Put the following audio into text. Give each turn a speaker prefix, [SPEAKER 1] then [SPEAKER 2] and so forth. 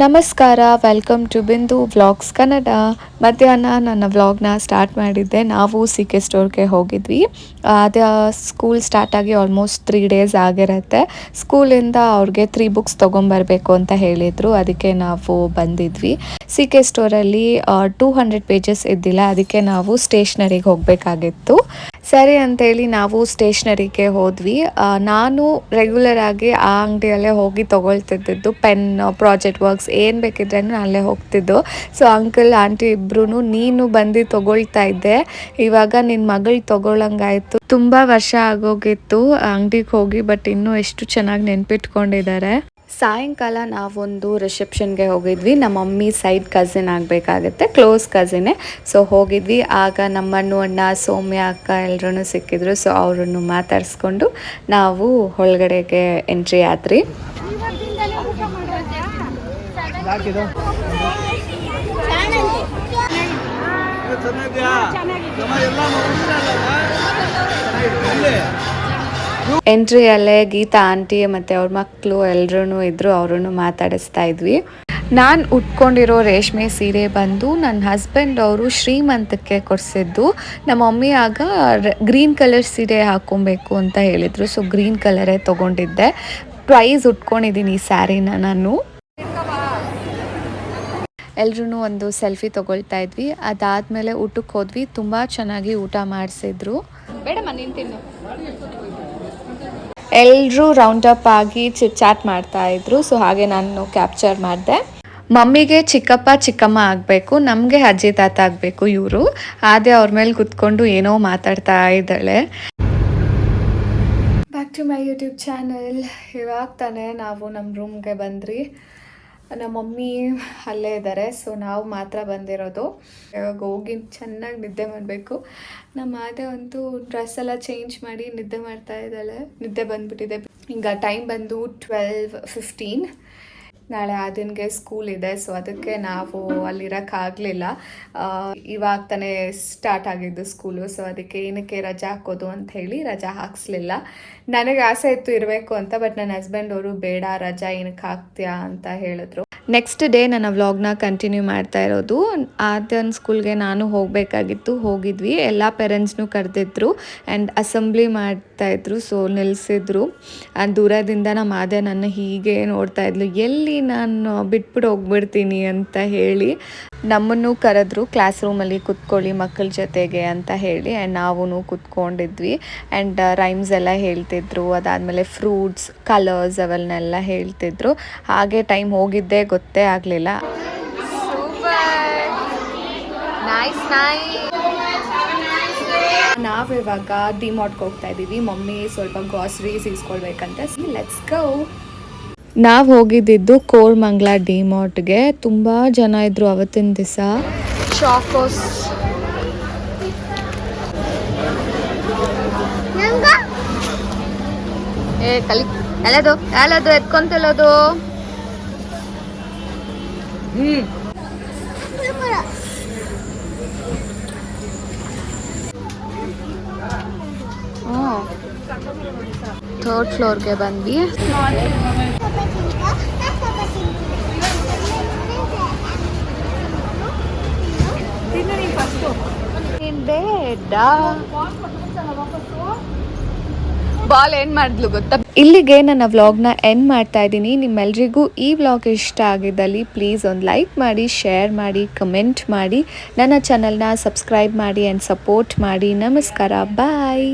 [SPEAKER 1] ನಮಸ್ಕಾರ, welcome to ಬಿಂದು vlogs Kannada. ಮಧ್ಯಾಹ್ನ ನನ್ನ ವ್ಲಾಗ್ನ ಸ್ಟಾರ್ಟ್ ಮಾಡಿದ್ದೆ. ನಾವು ಸಿ.ಕೆ ಸ್ಟೋರ್ಗೆ ಹೋಗಿದ್ವಿ. ಅದೇ ಸ್ಕೂಲ್ ಸ್ಟಾರ್ಟ್ ಆಗಿ ಆಲ್ಮೋಸ್ಟ್ 3 ಡೇಸ್ ಆಗಿರುತ್ತೆ. ಸ್ಕೂಲಿಂದ ಅವ್ರಿಗೆ 3 ಬುಕ್ಸ್ ತೊಗೊಂಬರ್ಬೇಕು ಅಂತ ಹೇಳಿದರು. ಅದಕ್ಕೆ ನಾವು ಬಂದಿದ್ವಿ. ಸಿ.ಕೆ ಸ್ಟೋರಲ್ಲಿ 200 ಪೇಜಸ್ ಇದ್ದಿಲ್ಲ, ಅದಕ್ಕೆ ನಾವು ಸ್ಟೇಷ್ನರಿಗೆ ಹೋಗಬೇಕಾಗಿತ್ತು. ಸರಿ ಅಂತೇಳಿ ನಾವು ಸ್ಟೇಷ್ನರಿಗೆ ಹೋದ್ವಿ. ನಾನು ರೆಗ್ಯುಲರ್ ಆಗಿ ಆ ಅಂಗಡಿಯಲ್ಲೇ ಹೋಗಿ ತೊಗೊಳ್ತಿದ್ದು ಪೆನ್, ಪ್ರಾಜೆಕ್ಟ್ ವರ್ಕ್ಸ್ ಏನು ಬೇಕಿದ್ರೂ ಅಲ್ಲೇ ಹೋಗ್ತಿದ್ದು. ಸೊ ಅಂಕಲ್ ಆಂಟಿ ಇಬ್ರು, ನೀನು ಬಂದು ತೊಗೊಳ್ತಾ ಇದ್ದೆ, ಇವಾಗ ನಿನ್ನ ಮಗಳು ತೊಗೊಳಂಗಾಯ್ತು. ತುಂಬ ವರ್ಷ ಆಗೋಗಿತ್ತು ಅಂಗಡಿಗೆ ಹೋಗಿ, ಬಟ್ ಇನ್ನೂ ಎಷ್ಟು ಚೆನ್ನಾಗಿ ನೆನ್ಪಿಟ್ಕೊಂಡಿದ್ದಾರೆ. ಸಾಯಂಕಾಲ ನಾವೊಂದು ರಿಸೆಪ್ಷನ್ಗೆ ಹೋಗಿದ್ವಿ. ನಮ್ಮ ಮಮ್ಮಿ ಸೈಡ್ ಕಸಿನ್ ಆಗಬೇಕಾಗತ್ತೆ, ಕ್ಲೋಸ್ ಕಸಿನ್ನೇ. ಸೊ ಹೋಗಿದ್ವಿ. ಆಗ ನಮ್ಮನ್ನು ಅಣ್ಣ, ಸೌಮ್ಯ ಅಕ್ಕ ಎಲ್ಲರೂ ಸಿಕ್ಕಿದ್ರು. ಸೊ ಅವರನ್ನು ಮಾತಾಡಿಸ್ಕೊಂಡು ನಾವು ಒಳಗಡೆಗೆ ಎಂಟ್ರಿ ಆದ್ರಿ. ಎಂಟ್ರಿಯಲ್ಲೇ ಗೀತಾ ಆಂಟಿ ಮತ್ತು ಅವ್ರ ಮಕ್ಕಳು ಎಲ್ಲರೂ ಇದ್ದರು. ಅವರನ್ನು ಮಾತಾಡಿಸ್ತಾ ಇದ್ವಿ. ನಾನು ಉಟ್ಕೊಂಡಿರೋ ರೇಷ್ಮೆ ಸೀರೆ ಬಂದು ನನ್ನ ಹಸ್ಬೆಂಡ್ ಅವರು ಶ್ರೀಮಂತಕ್ಕೆ ಕೊಡಿಸಿದ್ದು. ನಮ್ಮ ಮಮ್ಮಿ ಆಗ ಗ್ರೀನ್ ಕಲರ್ ಸೀರೆ ಹಾಕ್ಕೊಬೇಕು ಅಂತ ಹೇಳಿದರು. ಸೊ ಗ್ರೀನ್ ಕಲರೇ ತೊಗೊಂಡಿದ್ದೆ. ಟ್ವೈಸ್ ಉಟ್ಕೊಂಡಿದ್ದೀನಿ ಈ ಸ್ಯಾರಿನ ನಾನು. ಎಲ್ರೂ ಒಂದು ಸೆಲ್ಫಿ ತೊಗೊಳ್ತಾ ಇದ್ವಿ. ಅದಾದಮೇಲೆ ಊಟಕ್ಕೆ ಹೋದ್ವಿ. ತುಂಬ ಚೆನ್ನಾಗಿ ಊಟ ಮಾಡಿಸಿದ್ರು. ಬೇಡಮ್ಮ ನೀನು ತಿನ್ನು. ಎಲ್ಲರೂ ರೌಂಡ್ ಅಪ್ ಆಗಿ ಚಾಟ್ ಮಾಡ್ತಾ ಇದ್ರು. ಸೊ ಹಾಗೆ ನಾನು ಕ್ಯಾಪ್ಚರ್ ಮಾಡಿದೆ. ಮಮ್ಮಿಗೆ ಚಿಕ್ಕಪ್ಪ ಚಿಕ್ಕಮ್ಮ ಆಗಬೇಕು, ನಮಗೆ ಅಜ್ಜಿ ತಾತ ಆಗಬೇಕು ಇವರು. ಅದೇ ಅವ್ರ ಮೇಲೆ ಕುತ್ಕೊಂಡು ಏನೋ ಮಾತಾಡ್ತಾ ಇದ್ದಾಳೆ. Back to my YouTube channel. ಇವಾಗ ತಾನೇ ನಾವು ನಮ್ಮ ರೂಮ್ಗೆ ಬಂದ್ರಿ. ನಮ್ಮ ಮಮ್ಮಿ ಅಲ್ಲೇ ಇದ್ದಾರೆ. ಸೊ ನಾವು ಮಾತ್ರ ಬಂದಿರೋದು. ಇವಾಗ ಹೋಗಿ ಚೆನ್ನಾಗಿ ನಿದ್ದೆ ಮಾಡಬೇಕು. ನಮ್ಮ ಆದೆ ಅಂತೂ ಡ್ರೆಸ್ ಎಲ್ಲ ಚೇಂಜ್ ಮಾಡಿ ನಿದ್ದೆ ಮಾಡ್ತಾ ಇದ್ದಾಳೆ. ನಿದ್ದೆ ಬಂದುಬಿಟ್ಟಿದೆ. ಈಗ ಟೈಮ್ ಬಂದು 12:15. ನಾಳೆ ಆದಿನ್ಗೆ ಸ್ಕೂಲ್ ಇದೆ. ಸೊ ಅದಕ್ಕೆ ನಾವು ಅಲ್ಲಿರೋಕ್ಕಾಗಲಿಲ್ಲ. ಇವಾಗ ತಾನೇ ಸ್ಟಾರ್ಟ್ ಆಗಿದ್ದು ಸ್ಕೂಲು. ಸೊ ಅದಕ್ಕೆ ಏನಕ್ಕೆ ರಜಾ ಹಾಕೋದು ಅಂತ ಹೇಳಿ ರಜಾ ಹಾಕ್ಸ್ಲಿಲ್ಲ. ನನಗೆ ಆಸೆ ಇತ್ತು ಇರಬೇಕು ಅಂತ, ಬಟ್ ನನ್ನ ಹಸ್ಬೆಂಡ್ ಅವರು ಬೇಡ ರಜಾ ಏನಕ್ಕೆ ಹಾಕ್ತೀಯಾ ಅಂತ ಹೇಳಿದ್ರು. ನೆಕ್ಸ್ಟ್ ಡೇ ನನ್ನ ವ್ಲಾಗ್ನ ಕಂಟಿನ್ಯೂ ಮಾಡ್ತಾ ಇರೋದು. ಆದ್ಯನ ಸ್ಕೂಲ್ಗೆ ನಾನು ಹೋಗಬೇಕಾಗಿತ್ತು, ಹೋಗಿದ್ವಿ. ಎಲ್ಲ ಪೇರೆಂಟ್ಸ್ನೂ ಕರೆದಿದ್ರು ಆ್ಯಂಡ್ ಅಸೆಂಬ್ಲಿ ಮಾಡ್ತಾಯಿದ್ರು. ಸೊ ನಿಲ್ಲಿಸಿದ್ರು. ದೂರದಿಂದ ನಮ್ಮ ಆದ್ಯ ನನ್ನ ಹೀಗೆ ನೋಡ್ತಾ ಇದ್ಲು, ಎಲ್ಲಿ ನಾನು ಬಿಟ್ಬಿಟ್ಟು ಹೋಗ್ಬಿಡ್ತೀನಿ ಅಂತ ಹೇಳಿ. ನಮ್ಮನ್ನು ಕರೆದ್ರು ಕ್ಲಾಸ್ ರೂಮಲ್ಲಿ ಕುತ್ಕೊಳ್ಳಿ ಮಕ್ಕಳ ಜೊತೆಗೆ ಅಂತ ಹೇಳಿ. ಆ್ಯಂಡ್ ನಾವು ಕುತ್ಕೊಂಡಿದ್ವಿ. ಆ್ಯಂಡ್ ರೈಮ್ಸ್ ಎಲ್ಲ ಹೇಳ್ತಿದ್ರು. ಅದಾದಮೇಲೆ ಫ್ರೂಟ್ಸ್, ಕಲರ್ಸ್ ಅವನ್ನೆಲ್ಲ ಹೇಳ್ತಿದ್ರು. ಹಾಗೆ ಟೈಮ್ ಹೋಗಿದ್ದೇ ಗೊತ್ತೇ ಆಗಲಿಲ್ಲ. ನಾವಿವಾಗ ಡಿಮಾರ್ಟ್ಗೆ ಹೋಗ್ತಾ ಇದ್ದೀವಿ. ಮಮ್ಮಿ ಸ್ವಲ್ಪ ಗ್ರಾಸರೀಸ್ ಇಸ್ಕೊಳ್ಬೇಕಂತ. Let's go. ನಾವು ಹೋಗಿದ್ದು ಕೋರಮಂಗಲ ಡಿಮಾರ್ಟ್ಗೆ. ತುಂಬ ಜನ ಇದ್ದರು ಅವತ್ತಿನ ದಿವಸ. ಚಾಕೋಸ್, ಎಲ್ಲದು ಎತ್ಕೊಂತಲ್ಲದು. ಥರ್ಡ್ ಫ್ಲೋರ್ಗೆ ಬಂದ್ವಿ. ಬಾಲ್ ಏನ್ ಮಾಡಿದ್ಲು ಗೊತ್ತಾ? ಇಲ್ಲಿಗೆ ನನ್ನ ವ್ಲಾಗ್ನ ಎಂಡ್ ಮಾಡ್ತಾ ಇದ್ದೀನಿ. ನಿಮ್ಮೆಲ್ರಿಗೂ ಈ ವ್ಲಾಗ್ ಇಷ್ಟ ಆಗಿದ್ದಲ್ಲಿ ಪ್ಲೀಸ್ ಒಂದು ಲೈಕ್ ಮಾಡಿ, ಶೇರ್ ಮಾಡಿ, ಕಮೆಂಟ್ ಮಾಡಿ, ನನ್ನ ಚಾನಲ್ನ ಸಬ್ಸ್ಕ್ರೈಬ್ ಮಾಡಿ ಆ್ಯಂಡ್ ಸಪೋರ್ಟ್ ಮಾಡಿ. ನಮಸ್ಕಾರ, ಬಾಯ್.